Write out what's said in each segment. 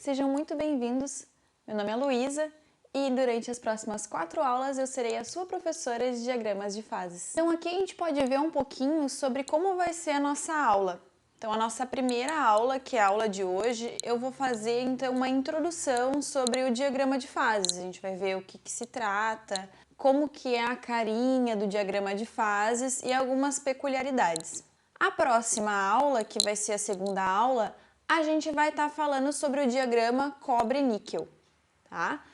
Sejam muito bem-vindos. Meu nome é Luísa e durante as próximas 4 aulas eu serei a sua professora de diagramas de fases. Então aqui a gente pode ver um pouquinho sobre como vai ser a nossa aula. Então a nossa primeira aula, que é a aula de hoje, eu vou fazer então uma introdução sobre o diagrama de fases. A gente vai ver o que se trata, como que é a carinha do diagrama de fases e algumas peculiaridades. A próxima aula, que vai ser a segunda aula, a gente vai estar falando sobre o diagrama cobre-níquel, tá?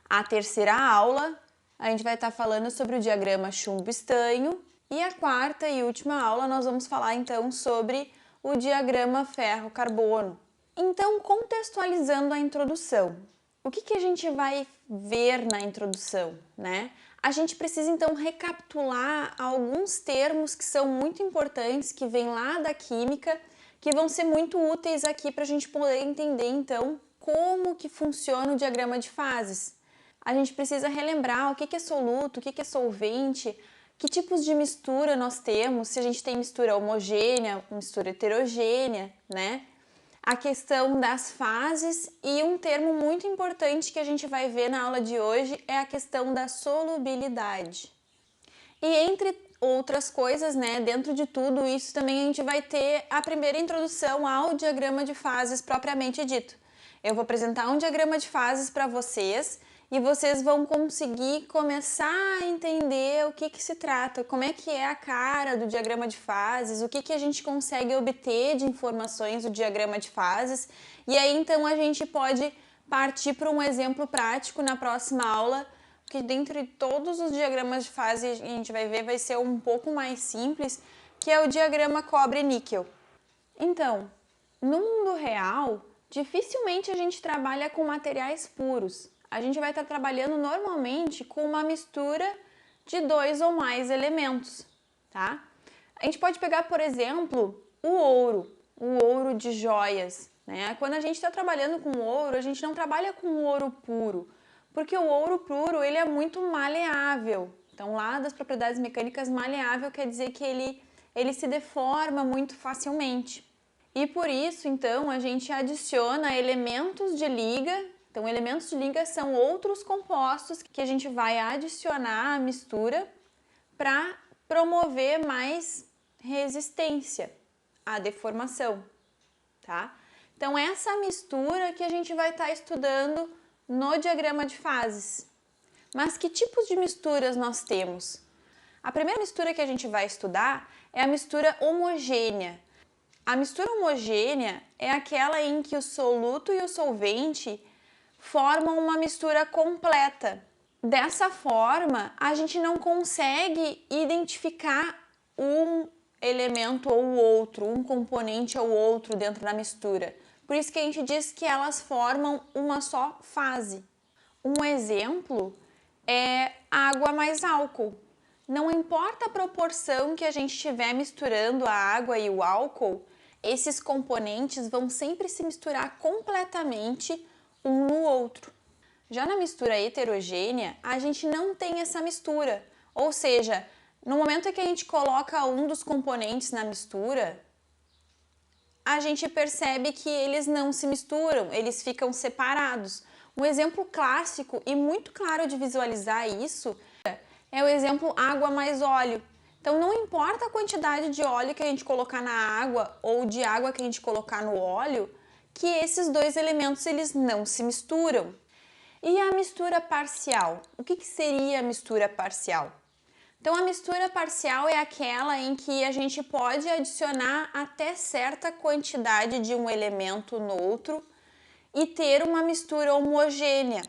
A terceira aula, a gente vai estar falando sobre o diagrama chumbo-estanho e a quarta e última aula nós vamos falar então sobre o diagrama ferro-carbono. Então, contextualizando a introdução, o que a gente vai ver na introdução, né? A gente precisa então recapitular alguns termos que são muito importantes, que vêm lá da química, que vão ser muito úteis aqui para a gente poder entender então como que funciona o diagrama de fases. A gente precisa relembrar o que é soluto, o que é solvente, que tipos de mistura nós temos, se a gente tem mistura homogênea, mistura heterogênea, né? A questão das fases e um termo muito importante que a gente vai ver na aula de hoje é a questão da solubilidade. E entre outras coisas, né, dentro de tudo isso também a gente vai ter a primeira introdução ao diagrama de fases propriamente dito. Eu vou apresentar um diagrama de fases para vocês e vocês vão conseguir começar a entender o que se trata, como é que é a cara do diagrama de fases, o que a gente consegue obter de informações do diagrama de fases. E aí então a gente pode partir para um exemplo prático na próxima aula, que dentre todos os diagramas de fase a gente vai ver vai ser um pouco mais simples, que é o diagrama cobre-níquel. Então, no mundo real, dificilmente a gente trabalha com materiais puros. A gente vai estar trabalhando normalmente com uma mistura de 2 ou mais elementos, tá? A gente pode pegar, por exemplo, o ouro de joias, né? Quando a gente está trabalhando com ouro, a gente não trabalha com ouro puro, porque o ouro puro ele é muito maleável. Então, lá das propriedades mecânicas, maleável quer dizer que ele se deforma muito facilmente. E por isso, então, a gente adiciona elementos de liga. Então, elementos de liga são outros compostos que a gente vai adicionar à mistura para promover mais resistência à deformação, tá? Então, essa mistura que a gente vai estar estudando no diagrama de fases. Mas que tipos de misturas nós temos? A primeira mistura que a gente vai estudar é a mistura homogênea. A mistura homogênea é aquela em que o soluto e o solvente formam uma mistura completa. Dessa forma, a gente não consegue identificar um elemento ou o outro, um componente ou outro dentro da mistura. Por isso que a gente diz que elas formam uma só fase. Um exemplo é água mais álcool. Não importa a proporção que a gente estiver misturando a água e o álcool, esses componentes vão sempre se misturar completamente um no outro. Já na mistura heterogênea, a gente não tem essa mistura, ou seja, no momento em que a gente coloca um dos componentes na mistura, a gente percebe que eles não se misturam, eles ficam separados. Um exemplo clássico e muito claro de visualizar isso é o exemplo água mais óleo. Então, não importa a quantidade de óleo que a gente colocar na água ou de água que a gente colocar no óleo, que esses dois elementos eles não se misturam. E a mistura parcial? O que seria a mistura parcial? Então, a mistura parcial é aquela em que a gente pode adicionar até certa quantidade de um elemento no outro e ter uma mistura homogênea.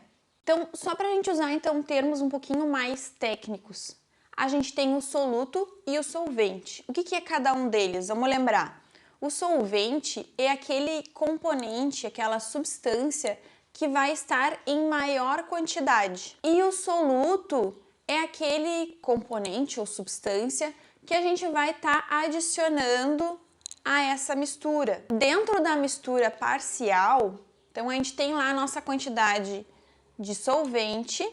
Então, só para a gente usar então termos um pouquinho mais técnicos, a gente tem o soluto e o solvente. O que é cada um deles? Vamos lembrar. O solvente é aquele componente, aquela substância que vai estar em maior quantidade. E o soluto é aquele componente ou substância que a gente vai estar adicionando a essa mistura. Dentro da mistura parcial, então a gente tem lá a nossa quantidade de solvente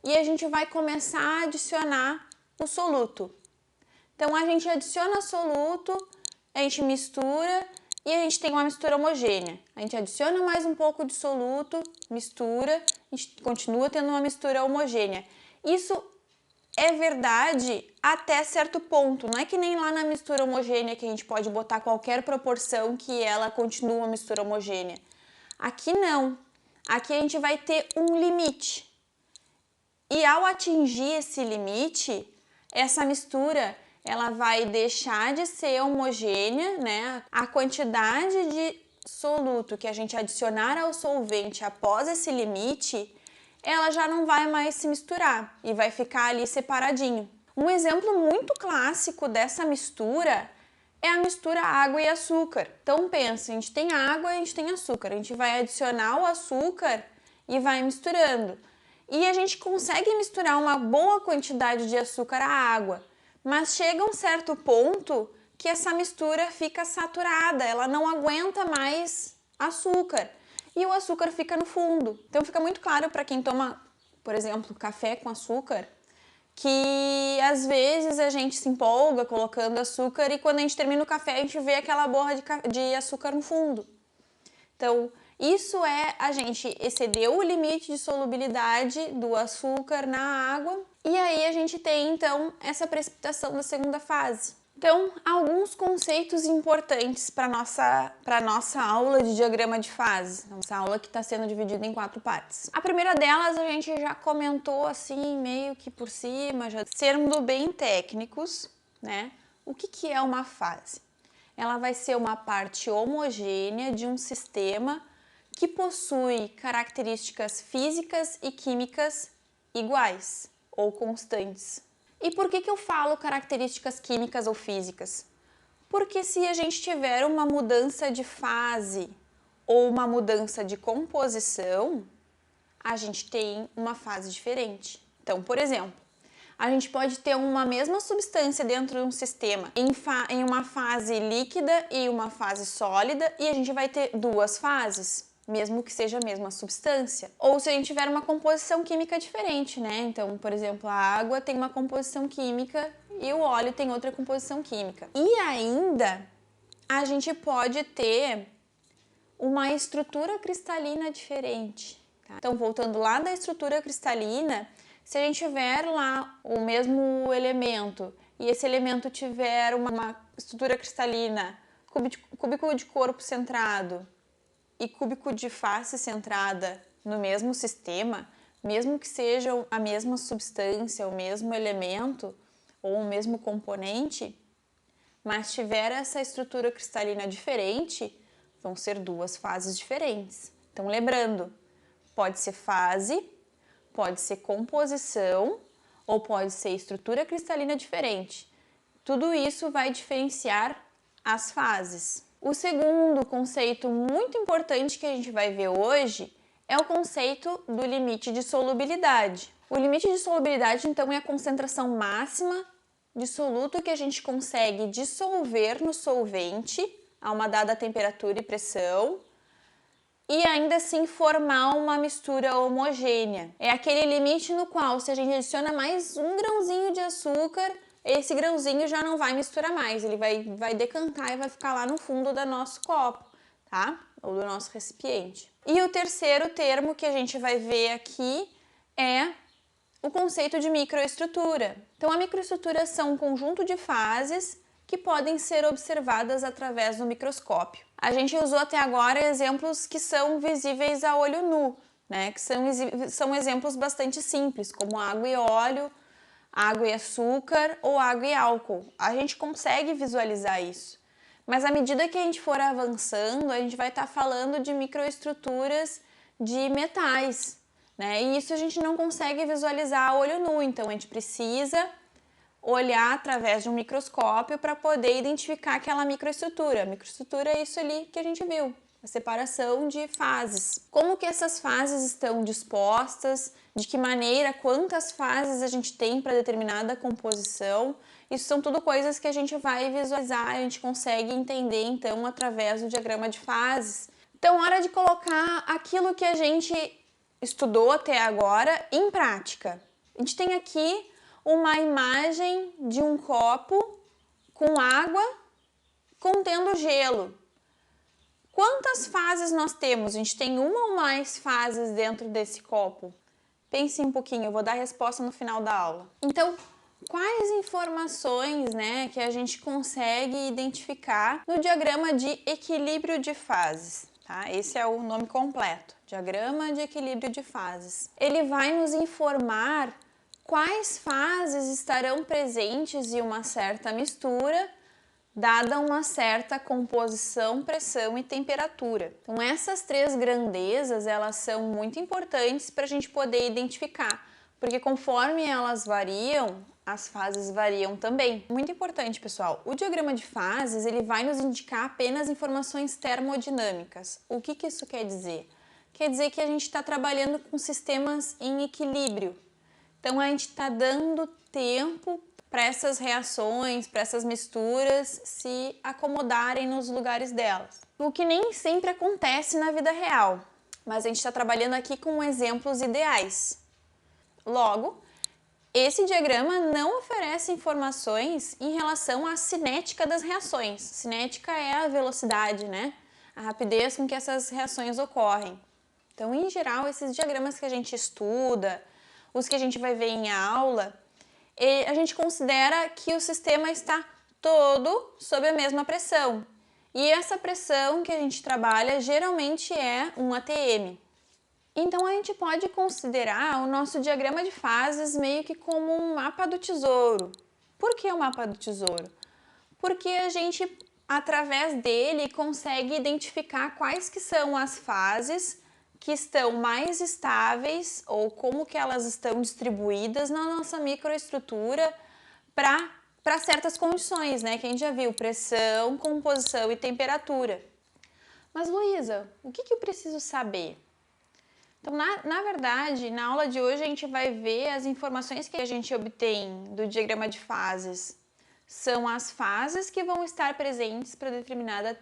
e a gente vai começar a adicionar o soluto. Então a gente adiciona soluto, a gente mistura e a gente tem uma mistura homogênea. A gente adiciona mais um pouco de soluto, mistura, a gente continua tendo uma mistura homogênea. Isso é verdade até certo ponto, não é que nem lá na mistura homogênea que a gente pode botar qualquer proporção que ela continua uma mistura homogênea. Aqui não, aqui a gente vai ter um limite. E ao atingir esse limite, essa mistura ela vai deixar de ser homogênea, né? A quantidade de soluto que a gente adicionar ao solvente após esse limite, ela já não vai mais se misturar e vai ficar ali separadinho. Um exemplo muito clássico dessa mistura é a mistura água e açúcar. Então pensa, a gente tem água e a gente tem açúcar, a gente vai adicionar o açúcar e vai misturando. E a gente consegue misturar uma boa quantidade de açúcar à água, mas chega um certo ponto que essa mistura fica saturada, ela não aguenta mais açúcar e o açúcar fica no fundo. Então fica muito claro para quem toma, por exemplo, café com açúcar, que às vezes a gente se empolga colocando açúcar e quando a gente termina o café a gente vê aquela borra de açúcar no fundo. Então isso é a gente exceder o limite de solubilidade do açúcar na água e aí a gente tem então essa precipitação da segunda fase. Então, alguns conceitos importantes para a nossa aula de diagrama de fase, nossa aula que está sendo dividida em 4 partes. A primeira delas a gente já comentou assim, meio que por cima, já sendo bem técnicos, né? O que é uma fase? Ela vai ser uma parte homogênea de um sistema que possui características físicas e químicas iguais ou constantes. E por que eu falo características químicas ou físicas? Porque se a gente tiver uma mudança de fase ou uma mudança de composição, a gente tem uma fase diferente. Então, por exemplo, a gente pode ter uma mesma substância dentro de um sistema em uma fase líquida e uma fase sólida e a gente vai ter duas fases, mesmo que seja a mesma substância. Ou se a gente tiver uma composição química diferente, né? Então, por exemplo, a água tem uma composição química e o óleo tem outra composição química. E ainda, a gente pode ter uma estrutura cristalina diferente. Tá? Então, voltando lá da estrutura cristalina, se a gente tiver lá o mesmo elemento e esse elemento tiver uma estrutura cristalina, cúbico de corpo centrado e cúbico de face centrada no mesmo sistema, mesmo que sejam a mesma substância, o mesmo elemento ou o mesmo componente, mas tiver essa estrutura cristalina diferente, vão ser duas fases diferentes. Então, lembrando, pode ser fase, pode ser composição ou pode ser estrutura cristalina diferente. Tudo isso vai diferenciar as fases. O segundo conceito muito importante que a gente vai ver hoje é o conceito do limite de solubilidade. O limite de solubilidade, então, é a concentração máxima de soluto que a gente consegue dissolver no solvente a uma dada temperatura e pressão e ainda assim formar uma mistura homogênea. É aquele limite no qual, se a gente adiciona mais um grãozinho de açúcar, esse grãozinho já não vai misturar mais, ele vai decantar e vai ficar lá no fundo do nosso copo, tá? Ou do nosso recipiente. E o terceiro termo que a gente vai ver aqui é o conceito de microestrutura. Então, a microestrutura são um conjunto de fases que podem ser observadas através do microscópio. A gente usou até agora exemplos que são visíveis a olho nu, né? Que são exemplos bastante simples, como água e óleo, água e açúcar ou água e álcool. A gente consegue visualizar isso. Mas à medida que a gente for avançando, a gente vai estar falando de microestruturas de metais, né? E isso a gente não consegue visualizar a olho nu, então a gente precisa olhar através de um microscópio para poder identificar aquela microestrutura. A microestrutura é isso ali que a gente viu, a separação de fases. Como que essas fases estão dispostas, de que maneira, quantas fases a gente tem para determinada composição. Isso são tudo coisas que a gente vai visualizar, a gente consegue entender então através do diagrama de fases. Então, hora de colocar aquilo que a gente estudou até agora em prática. A gente tem aqui uma imagem de um copo com água contendo gelo. quantas fases nós temos? A gente tem uma ou mais fases dentro desse copo? Pense um pouquinho, eu vou dar a resposta no final da aula. Então, quais informações, né, que a gente consegue identificar no diagrama de equilíbrio de fases? Tá? Esse é o nome completo, diagrama de equilíbrio de fases. Ele vai nos informar quais fases estarão presentes em uma certa mistura, dada uma certa composição, pressão e temperatura. Então essas três grandezas, elas são muito importantes para a gente poder identificar, porque conforme elas variam, as fases variam também. Muito importante, pessoal, o diagrama de fases, ele vai nos indicar apenas informações termodinâmicas. O que isso quer dizer? Quer dizer que a gente está trabalhando com sistemas em equilíbrio. Então a gente está dando tempo para essas reações, para essas misturas se acomodarem nos lugares delas. O que nem sempre acontece na vida real, mas a gente está trabalhando aqui com exemplos ideais. Logo, esse diagrama não oferece informações em relação à cinética das reações. Cinética é a velocidade, né? A rapidez com que essas reações ocorrem. Então, em geral, esses diagramas que a gente estuda, os que a gente vai ver em aula, a gente considera que o sistema está todo sob a mesma pressão. E essa pressão que a gente trabalha geralmente é um ATM. Então a gente pode considerar o nosso diagrama de fases meio que como um mapa do tesouro. Por que o mapa do tesouro? Porque a gente, através dele, consegue identificar quais que são as fases que estão mais estáveis ou como que elas estão distribuídas na nossa microestrutura para certas condições, né? Que a gente já viu, pressão, composição e temperatura. Mas, Luísa, o que eu preciso saber? Então, na verdade, na aula de hoje a gente vai ver as informações que a gente obtém do diagrama de fases. São as fases que vão estar presentes para determinada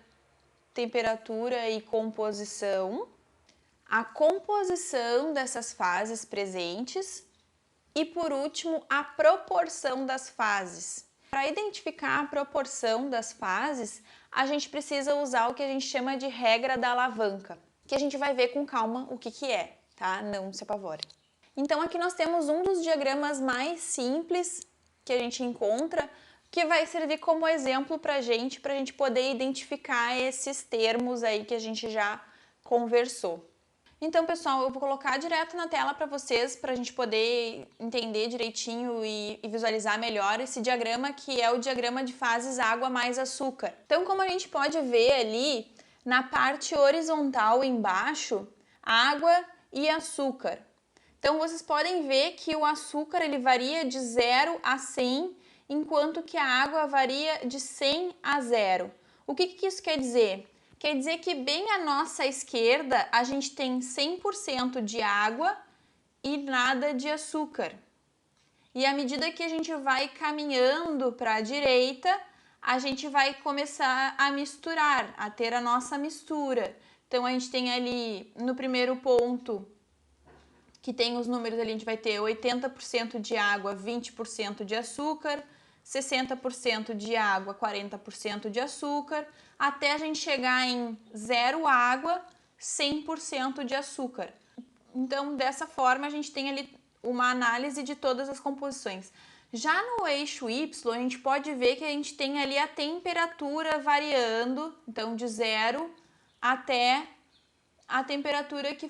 temperatura e composição, a composição dessas fases presentes e, por último, a proporção das fases. Para identificar a proporção das fases, a gente precisa usar o que a gente chama de regra da alavanca, que a gente vai ver com calma o que é, tá? Não se apavore. Então aqui nós temos um dos diagramas mais simples que a gente encontra, que vai servir como exemplo para a gente poder identificar esses termos aí que a gente já conversou. Então, pessoal, eu vou colocar direto na tela para vocês, para a gente poder entender direitinho e visualizar melhor esse diagrama, que é o diagrama de fases água mais açúcar. Então, como a gente pode ver ali, na parte horizontal embaixo, água e açúcar. Então, vocês podem ver que o açúcar ele varia de 0 a 100, enquanto que a água varia de 100 a 0. O que isso quer dizer? Quer dizer que bem à nossa esquerda a gente tem 100% de água e nada de açúcar. E à medida que a gente vai caminhando para a direita, a gente vai começar a misturar, a ter a nossa mistura. Então a gente tem ali no primeiro ponto, que tem os números ali, a gente vai ter 80% de água, 20% de açúcar, 60% de água, 40% de açúcar, até a gente chegar em 0 água, 100% de açúcar. Então, dessa forma, a gente tem ali uma análise de todas as composições. Já no eixo Y, a gente pode ver que a gente tem ali a temperatura variando, então de 0 até a temperatura que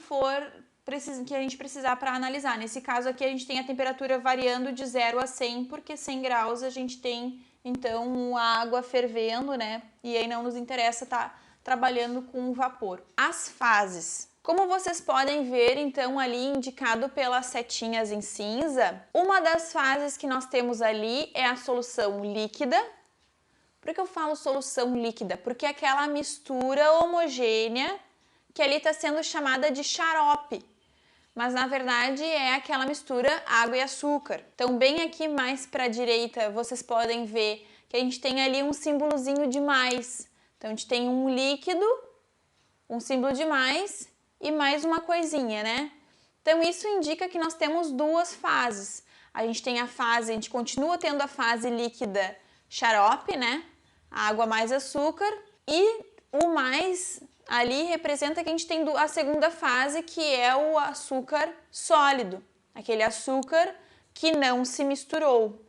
a gente precisar para analisar. Nesse caso aqui a gente tem a temperatura variando de 0 a 100, porque 100 graus a gente tem então a água fervendo, né? E aí não nos interessa estar trabalhando com vapor. As fases. Como vocês podem ver, então, ali indicado pelas setinhas em cinza, uma das fases que nós temos ali é a solução líquida. Por que eu falo solução líquida? Porque é aquela mistura homogênea que ali está sendo chamada de xarope. Mas na verdade é aquela mistura água e açúcar. Então bem aqui mais para a direita vocês podem ver que a gente tem ali um símbolozinho de mais. Então a gente tem um líquido, um símbolo de mais e mais uma coisinha, né? Então isso indica que nós temos duas fases. A gente continua tendo a fase líquida xarope, né? Água mais açúcar, e o mais ali representa que a gente tem a segunda fase, que é o açúcar sólido, aquele açúcar que não se misturou.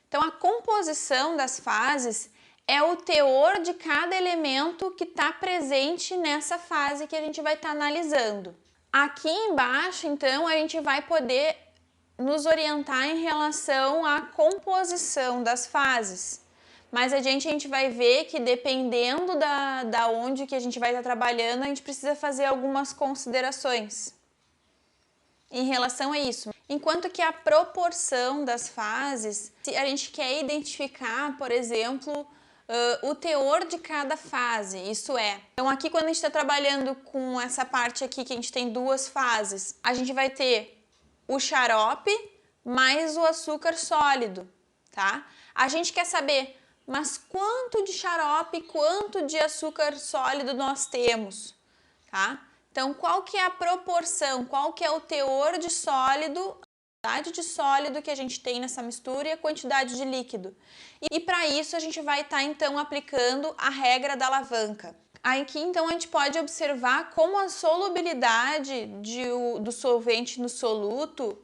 Então, a composição das fases é o teor de cada elemento que está presente nessa fase que a gente vai estar analisando. Aqui embaixo, então, a gente vai poder nos orientar em relação à composição das fases. Mais adiante a gente vai ver que dependendo da onde que a gente vai estar trabalhando, a gente precisa fazer algumas considerações em relação a isso. Enquanto que a proporção das fases, se a gente quer identificar, por exemplo, o teor de cada fase, isso é. Então aqui quando a gente está trabalhando com essa parte aqui que a gente tem duas fases, a gente vai ter o xarope mais o açúcar sólido, tá? A gente quer saber, mas quanto de xarope, quanto de açúcar sólido nós temos, tá? Então, qual que é a proporção, qual que é o teor de sólido, a quantidade de sólido que a gente tem nessa mistura e a quantidade de líquido. E para isso a gente vai estar então aplicando a regra da alavanca. Aqui então a gente pode observar como a solubilidade do solvente no soluto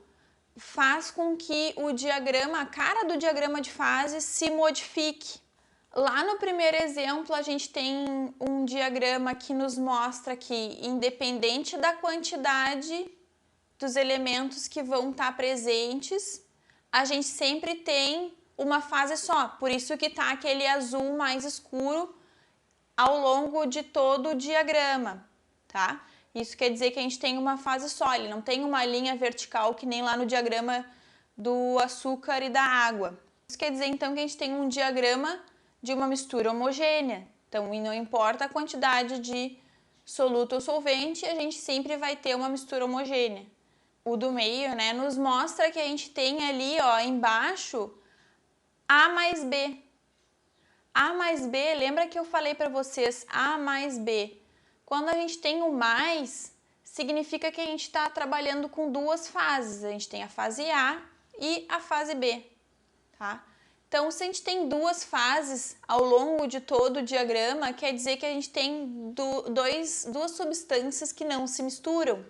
faz com que o diagrama, a cara do diagrama de fases se modifique. Lá no primeiro exemplo, a gente tem um diagrama que nos mostra que, independente da quantidade dos elementos que vão estar presentes, a gente sempre tem uma fase só. Por isso que está aquele azul mais escuro ao longo de todo o diagrama, tá? Isso quer dizer que a gente tem uma fase só, ele não tem uma linha vertical que nem lá no diagrama do açúcar e da água. Isso quer dizer então que a gente tem um diagrama de uma mistura homogênea. Então, não importa a quantidade de soluto ou solvente, a gente sempre vai ter uma mistura homogênea. O do meio, né, nos mostra que a gente tem ali, ó, embaixo, A mais B. A mais B, lembra que eu falei para vocês, A mais B. Quando a gente tem o mais, significa que a gente está trabalhando com duas fases. A gente tem a fase A e a fase B, tá? Então, se a gente tem duas fases ao longo de todo o diagrama, quer dizer que a gente tem duas substâncias que não se misturam.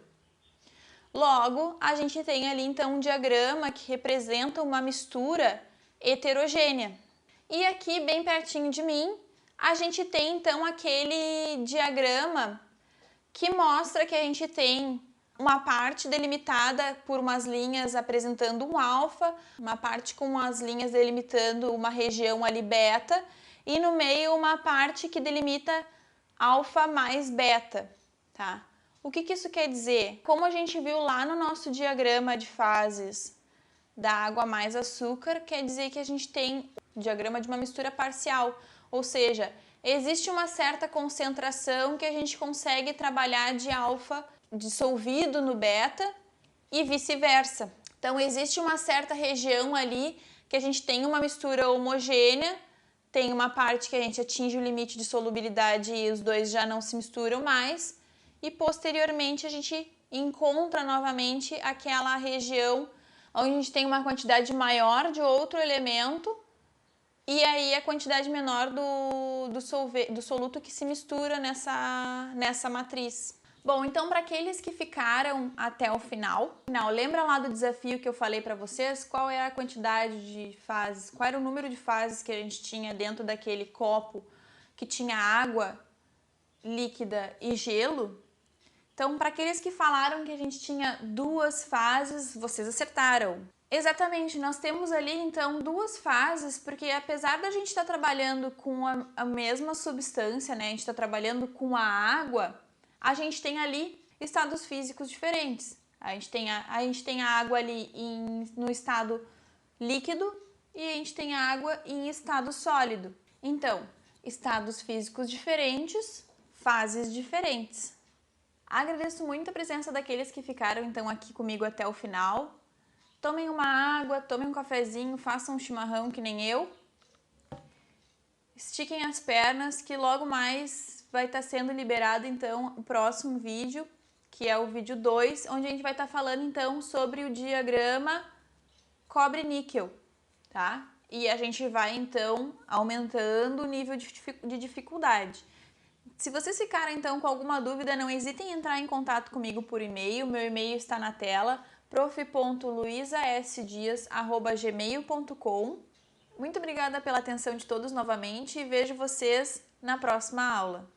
Logo, a gente tem ali então um diagrama que representa uma mistura heterogênea. E aqui, bem pertinho de mim, a gente tem então aquele diagrama que mostra que a gente tem uma parte delimitada por umas linhas apresentando um alfa, uma parte com as linhas delimitando uma região ali beta, e no meio uma parte que delimita alfa mais beta, tá? O que isso quer dizer? Como a gente viu lá no nosso diagrama de fases da água mais açúcar, quer dizer que a gente tem o diagrama de uma mistura parcial, ou seja, existe uma certa concentração que a gente consegue trabalhar de alfa dissolvido no beta e vice-versa. Então, existe uma certa região ali que a gente tem uma mistura homogênea, tem uma parte que a gente atinge o limite de solubilidade e os dois já não se misturam mais, e posteriormente a gente encontra novamente aquela região onde a gente tem uma quantidade maior de outro elemento e aí a quantidade menor do soluto que se mistura nessa matriz. Bom, então para aqueles que ficaram até o final, lembra lá do desafio que eu falei para vocês? Qual era a quantidade de fases, qual era o número de fases que a gente tinha dentro daquele copo que tinha água líquida e gelo? Então, para aqueles que falaram que a gente tinha duas fases, vocês acertaram. Exatamente, nós temos ali então duas fases, porque apesar da gente estar trabalhando com a mesma substância, né, a gente está trabalhando com a água, a gente tem ali estados físicos diferentes. A gente tem a água ali no estado líquido e a gente tem a água em estado sólido. Então, estados físicos diferentes, fases diferentes. Agradeço muito a presença daqueles que ficaram então aqui comigo até o final. Tomem uma água, tomem um cafezinho, façam um chimarrão que nem eu. Estiquem as pernas que logo mais vai estar sendo liberado então o próximo vídeo, que é o vídeo 2, onde a gente vai estar falando então sobre o diagrama cobre-níquel, tá? E a gente vai então aumentando o nível de dificuldade. Se vocês ficaram então com alguma dúvida, não hesitem em entrar em contato comigo por e-mail. Meu e-mail está na tela, prof.luisasdias@gmail.com. Muito obrigada pela atenção de todos novamente e vejo vocês na próxima aula.